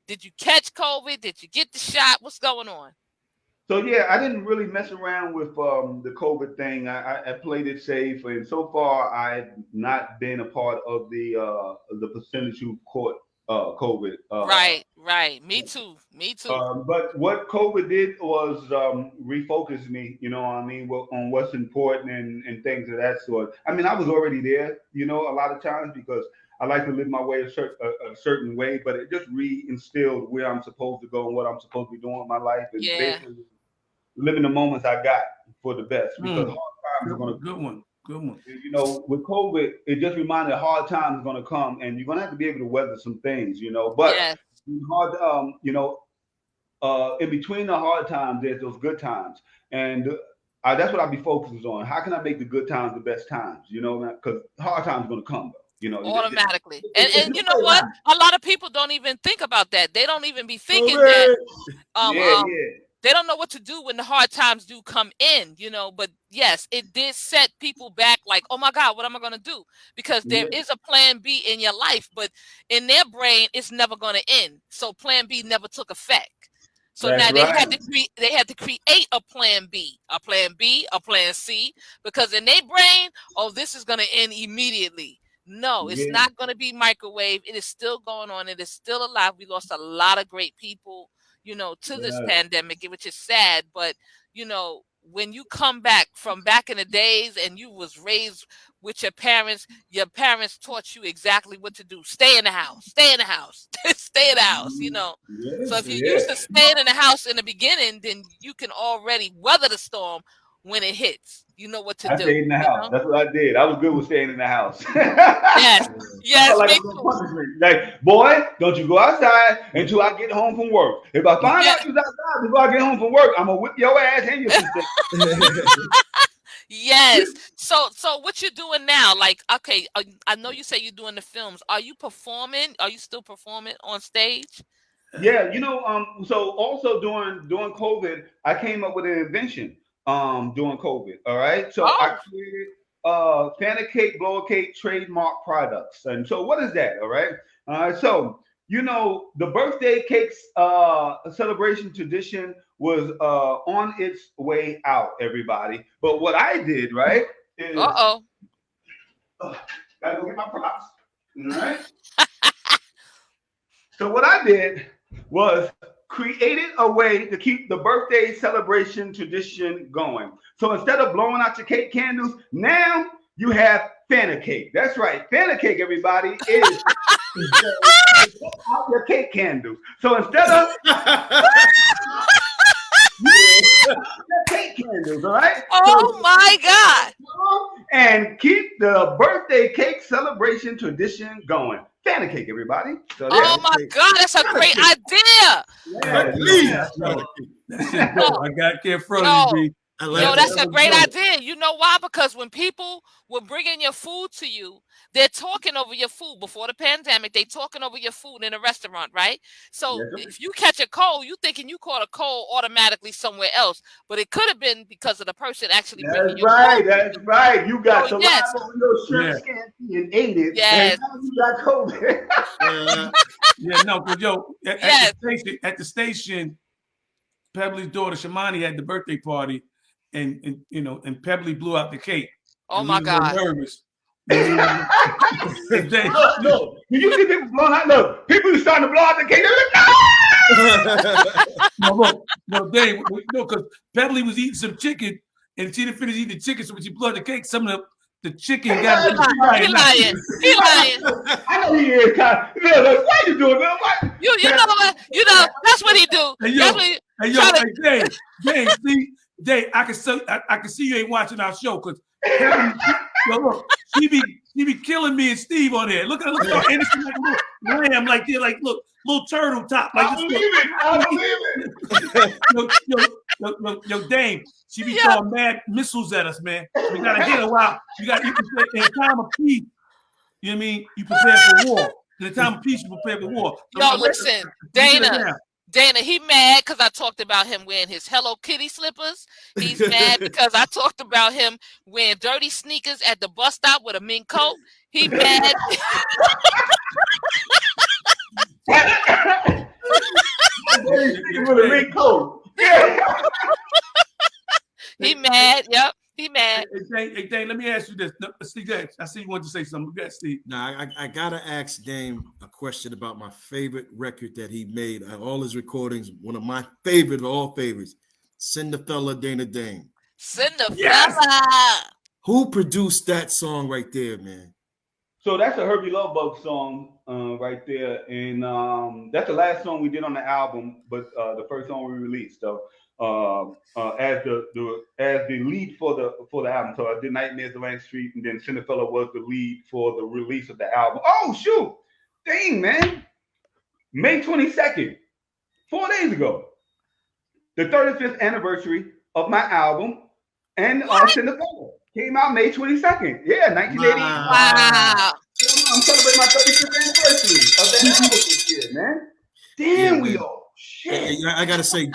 Did you catch COVID? Did you get the shot? What's going on? So yeah, I didn't really mess around with the COVID thing. I played it safe, and so far I've not been a part of the percentage who caught COVID. Right. Me too. But what COVID did was refocus me, you know what I mean, on what's important and things of that sort. I mean, I was already there, a lot of times because I like to live my way a certain way, but it just re-instilled where I'm supposed to go and what I'm supposed to be doing in my life, and basically living the moments I got for the best, because hard times are going to good one. With COVID, it just reminded hard times are going to come, and you're going to have to be able to weather some things, but it's hard in between the hard times, there's those good times, and that's what I'll be focusing on. How can I make the good times the best times? Because hard times are going to come, though. Automatically. And you know what? A lot of people don't even think about that. They don't even be thinking that. They don't know what to do when the hard times do come in, but yes, it did set people back like, oh my God, what am I going to do? Because there is a plan B in your life, but in their brain, it's never going to end. So plan B never took effect. So now they had to create a plan B, a plan B, a plan C, because in their brain, oh, this is going to end immediately. No, it's not going to be microwave. It is still going on. It is still alive. We lost a lot of great people, to this pandemic, which is sad. But, when you come back from back in the days and you was raised with your parents taught you exactly what to do. Stay in the house, stay in the house, stay in the house, So if you're used to staying in the house in the beginning, then you can already weather the storm when it hits. You know what to do. I stayed in the house. That's what I did. I was good with staying in the house. Yes. Like, boy, don't you go outside until I get home from work. If I find out you're outside before I get home from work, I'm gonna whip your ass and your sister. Yes. So what you doing now? Like, okay, I know you say you're doing the films. Are you performing? Are you still performing on stage? Yeah, so also during COVID, I came up with an invention during COVID. All right. So I created Fanta Cake, Blower Cake trademark products. And so what is that? All right. So the birthday cakes celebration tradition was on its way out, everybody. But what I did, right, is gotta go get my props. All right. So what I did was created a way to keep the birthday celebration tradition going. So instead of blowing out your cake candles, now you have Fanta Cake. That's right. Fanta Cake, everybody, is out your cake candles. So instead of cake candles, all right? Oh my God. And keep the birthday cake celebration tradition going. Fanta Cake, everybody. So oh my God, that's a great idea. I got to frozen. That's a great idea. You know why? Because when people will bring in your food to you, they're talking over your food. Before the pandemic, they talking over your food in a restaurant, right? So if you catch a cold, you thinking you caught a cold automatically somewhere else, but it could have been because of the person actually bringing your food. That's right. You got saliva on your shirt scantily and ate it. Yes. And now you got COVID. At the station, Pebbly's daughter Shamani had the birthday party, and Pebbly blew out the cake. Oh my God! Nervous. Look, did you see people blowing out? Look, people are starting to blow out the cake. No, Dane, because Pebbly was eating some chicken, and she didn't finish eating the chicken, so when she blew out the cake, some of the chicken got. He lying. I know he is kind of. Look, why you doing that? You know what? That's what he do. Dane, see, Dane, I can see you ain't watching our show because look, she be killing me and Steve on there. Look at her innocent like a lamb, like little turtle top. Like I believe it. Yo, Dane, she be throwing mad missiles at us, man. We gotta hit her while you in time of peace. You prepare for war. In the time of peace, you prepare for war. Yo, listen, Dana. Dana, he mad because I talked about him wearing his Hello Kitty slippers. He's mad because I talked about him wearing dirty sneakers at the bus stop with a mink coat. He mad. With a mink coat. He mad. Yep. He mad. Hey, Dane, let me ask you this. No, Steve, I see you want to say something. Go ahead, Steve. Now, I got to ask Dane a question about my favorite record that he made. All his recordings, one of my favorite of all favorites, Cinderfella, Dane. Cinderfella. Yes. Who produced that song right there, man? So that's a Herbie Love Bug song right there. And that's the last song we did on the album, but the first song we released. So as the lead for the album. So I did Nightmares of Lang Street, and then Cinderfella was the lead for the release of the album. Oh shoot! Dang, man. May 22nd, 4 days ago. The 35th anniversary of my album, and Cinderfella came out May 22nd. Yeah, 1980. Wow. I'm celebrating my 35th anniversary of that album this year, man. Damn, Yeah, we man. all shit. I gotta say,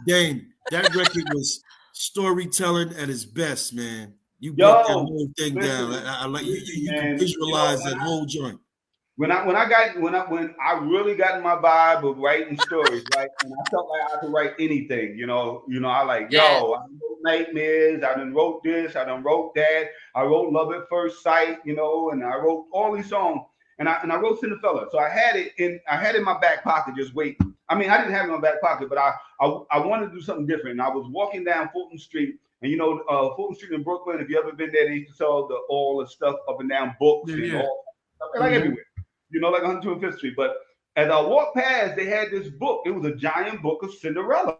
Dane, that record was storytelling at its best, man. You broke that whole thing down. I like you can visualize that whole joint. When I really got in my vibe of writing stories, right? And I felt like I could write anything, I like, I wrote Nightmares, I done wrote this, I done wrote that, I wrote Love at First Sight, and I wrote all these songs, and I wrote Cinderfella. So I had it in my back pocket, just waiting. I mean, I didn't have it in my back pocket, but I wanted to do something different. And I was walking down Fulton Street, and Fulton Street in Brooklyn, if you ever been there, they used to sell all the stuff up and down books and all like everywhere. Like 105th Street. But as I walked past, they had this book. It was a giant book of Cinderella.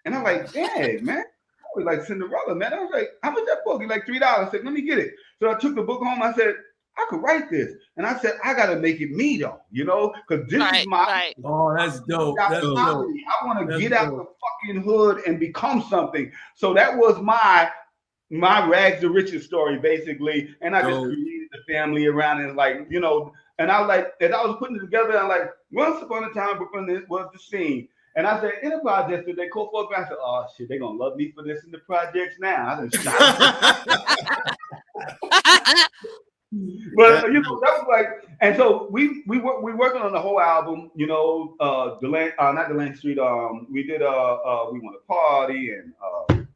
And I'm like, dang, man. I was like, Cinderella, man. I was like, how much that book? He's like $3. I said, let me get it. So I took the book home. I said, I could write this. And I said, I got to make it me, though, because this is my. Right. Oh, that's dope. That's dope. I want to get out the fucking hood and become something. So that was my rags to riches story, basically. And I just created the family around it, like, and I was like, as I was putting it together, I'm like, once upon a time, Brooklyn, this was the scene. And I said, in the projects, did they call for it? I said, oh shit, they're gonna love me for this in the projects now. I done shot. But that was like, and so we working on the whole album, not the Lang Street. We did We Want to Party and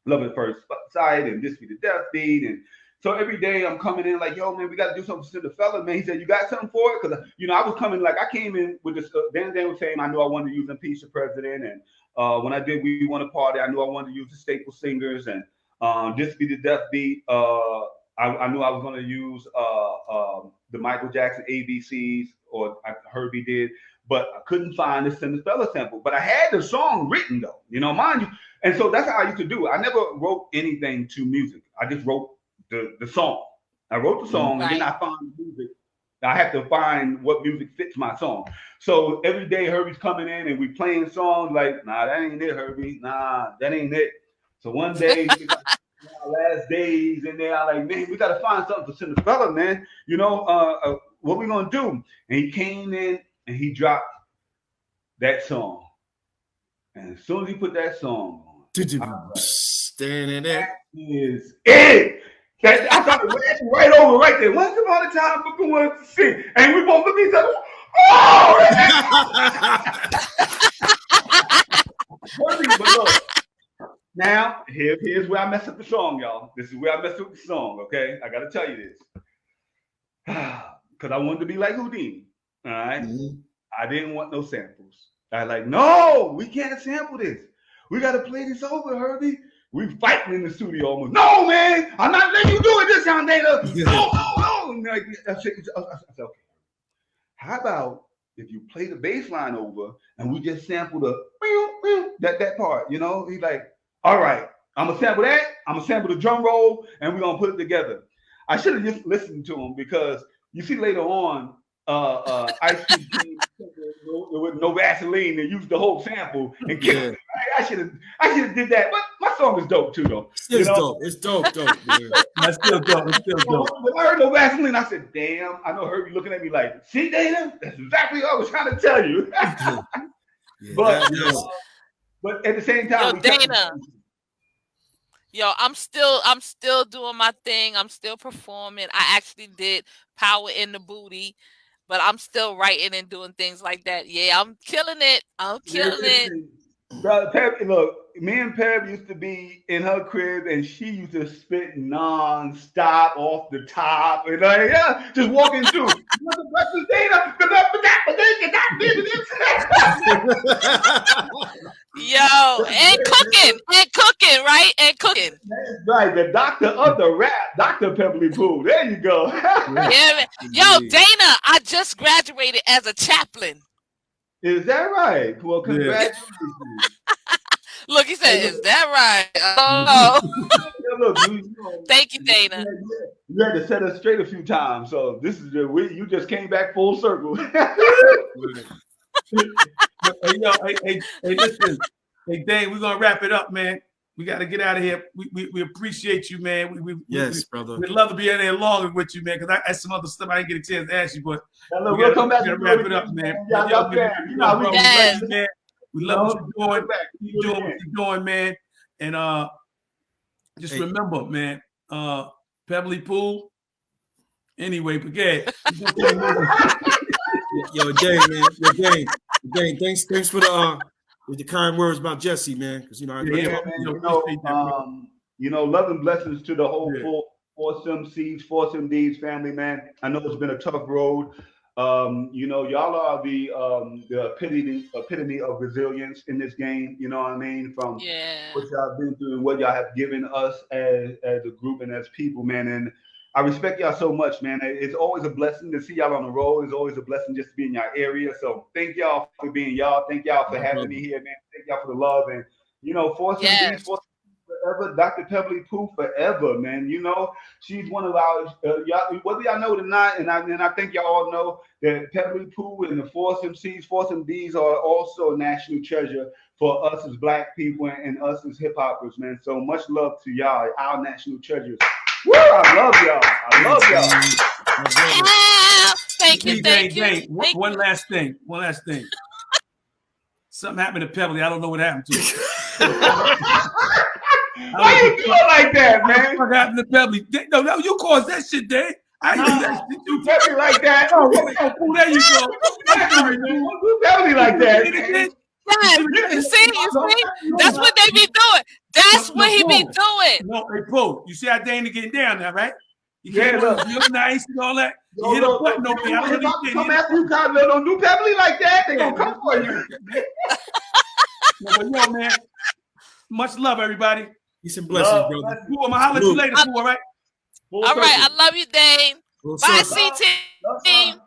Love at First Sight and This Be the Death Beat. And so every day I'm coming in like, yo, man, we got to do something for Cinderfella, man. He said, you got something for it? Because, I was coming, like, I came in with this, Dan was saying I knew I wanted to use Impeach the President. And when I did We Want to Party, I knew I wanted to use the Staple Singers. And This Be the Death Beat, I knew I was going to use the Michael Jackson ABCs, or Herbie did. But I couldn't find the Cinderfella sample. But I had the song written, though, mind you. And so that's how I used to do it. I never wrote anything to music. I just wrote the song. I wrote the song, and then I found the music. I have to find what music fits my song. So every day Herbie's coming in and we playing songs like, nah, that ain't it, Herbie. Nah, that ain't it. So one day, last days in there, I'm like, man, we got to find something for Cinderfella, man. What we going to do? And he came in and he dropped that song. And as soon as he put that song on, standing there. That is it. I started laughing right over right there. Once upon a time, Booker wanted to sing. And we both looked at each other. Oh! But look, now, here's where I messed up the song, y'all. This is where I messed up the song, okay? I got to tell you this. Because I wanted to be like Houdini, all right? Mm-hmm. I didn't want no samples. I was like, no, we can't sample this. We got to play this over, Herbie. We fighting in the studio almost. No, man, I'm not letting you do it this time, Dana. No. I said, okay. How about if you play the bass line over and we just sample that part, He's like, all right, I'm going to sample that. I'm going to sample the drum roll, and we're going to put it together. I should have just listened to him because you see later on, Ice Cube with no Vaseline and used the whole sample and killed it. I should have did that. But my song is dope too, though. It's dope. It's dope, man. That's still dope. It's still dope. When I heard no Vaseline, I said, "Damn!" I know Herbie looking at me like, "See, Dana, that's exactly what I was trying to tell you." But at the same time, Dana. Yo, I'm still doing my thing. I'm still performing. I actually did Power in the Booty, but I'm still writing and doing things like that. Yeah, I'm killing it. I'm killing it. Look, me and Peb used to be in her crib, and she used to spit non-stop off the top, and just walking through. Yo, and cooking, right? And cooking. That's right, the doctor of the rap, Dr. Pebbly Pooh. There you go. Yeah, yo, Dana, I just graduated as a chaplain. Is that right? Well, congratulations. Look, he said, "Is that right?" Oh, look, thank you, Dana. You had to set us straight a few times, so this is you just came back full circle. Hey, listen. Hey, Dane, we're gonna wrap it up, man. We got to get out of here. We appreciate you, man. Brother. We'd love to be in there longer with you, man, because I had some other stuff I didn't get a chance to ask you, but we'll come back and wrap it up, man. We love what you're doing. Keep doing what you're doing, man. And just remember, man, Pebbly Pooh. Anyway, forget. Yo, Dane, man. Dane, thanks for the kind words about Jesse, man. Because love and blessings to the whole Force MCs, Force MDs family, man. I know it's been a tough road. Y'all are the epitome of resilience in this game. You know what I mean? From what y'all been through and what y'all have given us as a group and as people, man. And I respect y'all so much, man. It's always a blessing to see y'all on the road. It's always a blessing just to be in your area. So thank y'all for being y'all. Thank y'all for having me here, man. Thank y'all for the love. And, Force MDs, Force forever, Dr. Pebbly Pooh forever, man. She's one of our, whether y'all know it or not, and I think y'all all know that Pebbly Pooh and the Force MCs, Force MDs are also a national treasure for us as Black people and us as hip hoppers, man. So much love to y'all, our national treasures. Woo! I love y'all. Thank you. Dane. One last thing. Something happened to Pebbly. I don't know what happened to her. Why you do it like that, man? What happened to Pebbly? No, you caused that shit, Dane. I didn't do that shit. You Pebbly like that? Oh, there you go. You Pebbly like that. Yeah, you see, that's what they be doing. That's what he be doing. No, hey, Pooh, you see how Dana getting down now, right? Look nice and all that. You hit a button over there. Come after you, Kyle. Don't do Pebbly like that. They gonna come for you. Yo, man. Much love, everybody. Peace and blessings, brother. Pooh, I'm gonna holler at you later, Pooh, all right? All right, I love you, Dane. Bye, CT.